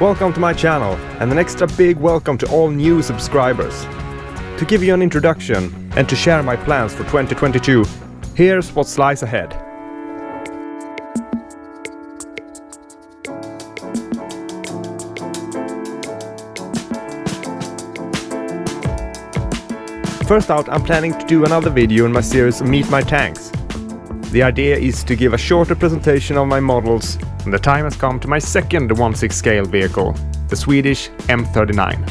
Welcome to my channel, and an extra big welcome to all new subscribers. To give you an introduction and to share my plans for 2022, here's what lies ahead. First out, I'm planning to do another video in my series Meet My Tanks. The idea is to give a shorter presentation of my models, and the time has come to my second 1/6 scale vehicle, the Swedish M39.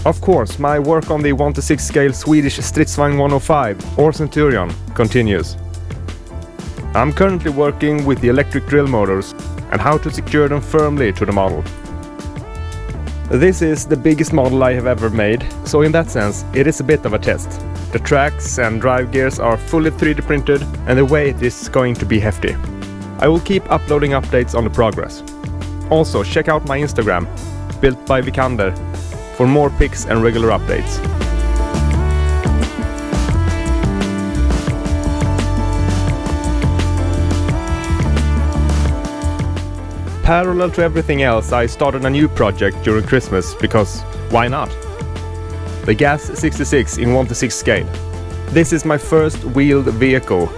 Of course, my work on the 1/6 scale Swedish Stridsvagn 105 or Centurion continues. I'm currently working with the electric drill motors and how to secure them firmly to the model. This is the biggest model I have ever made, so in that sense it is a bit of a test. The tracks and drive gears are fully 3D printed and the weight is going to be hefty. I will keep uploading updates on the progress. Also check out my Instagram, builtbyWikander, for more pics and regular updates. Parallel to everything else, I started a new project during Christmas because why not? The Gas 66 in 1/6 scale. This is my first wheeled vehicle,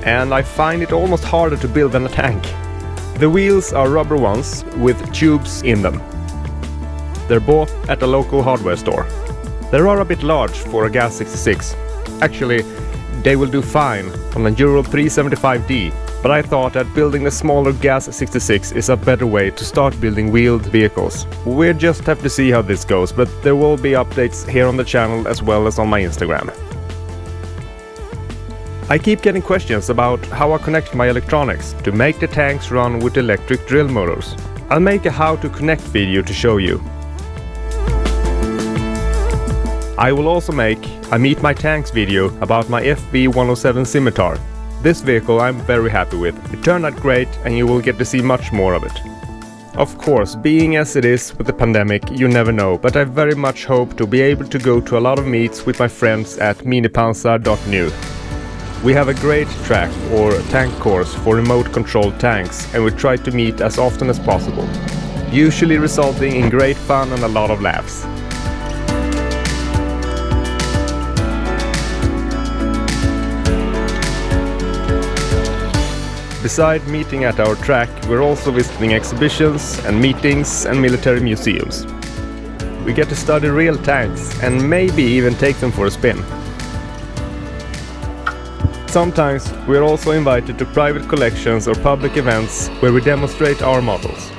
and I find it almost harder to build than a tank. The wheels are rubber ones with tubes in them. They're bought at a local hardware store. They are a bit large for a Gas 66. Actually, they will do fine on a Euro 375D. But I thought that building a smaller Gas 66 is a better way to start building wheeled vehicles. We just have to see how this goes, but there will be updates here on the channel as well as on my Instagram. I keep getting questions about how I connect my electronics to make the tanks run with electric drill motors. I'll make a how to connect video to show you. I will also make a Meet My Tanks video about my FV107 Scimitar. This vehicle I'm very happy with. It turned out great and you will get to see much more of it. Of course, being as it is with the pandemic, you never know, but I very much hope to be able to go to a lot of meets with my friends at minipansar.nu. We have a great track or tank course for remote controlled tanks and we try to meet as often as possible, usually resulting in great fun and a lot of laughs. Besides meeting at our track, we're also visiting exhibitions and meetings and military museums. We get to study real tanks and maybe even take them for a spin. Sometimes we're also invited to private collections or public events where we demonstrate our models.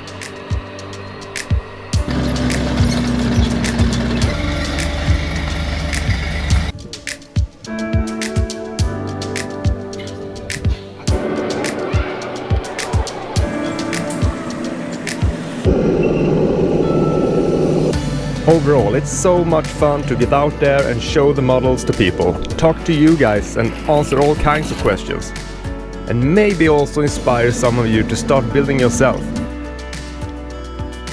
Overall, it's so much fun to get out there and show the models to people, talk to you guys and answer all kinds of questions. And maybe also inspire some of you to start building yourself.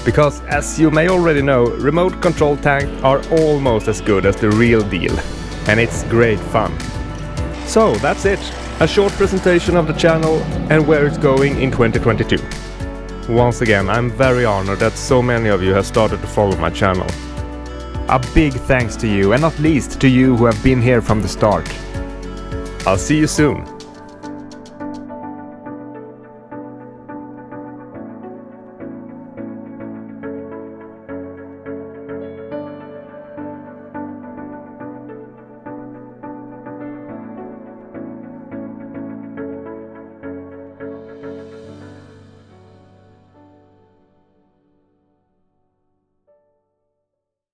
Because as you may already know, remote control tanks are almost as good as the real deal. And it's great fun. So that's it. A short presentation of the channel and where it's going in 2022. Once again, I'm very honored that so many of you have started to follow my channel. A big thanks to you, and not least to you who have been here from the start. I'll see you soon.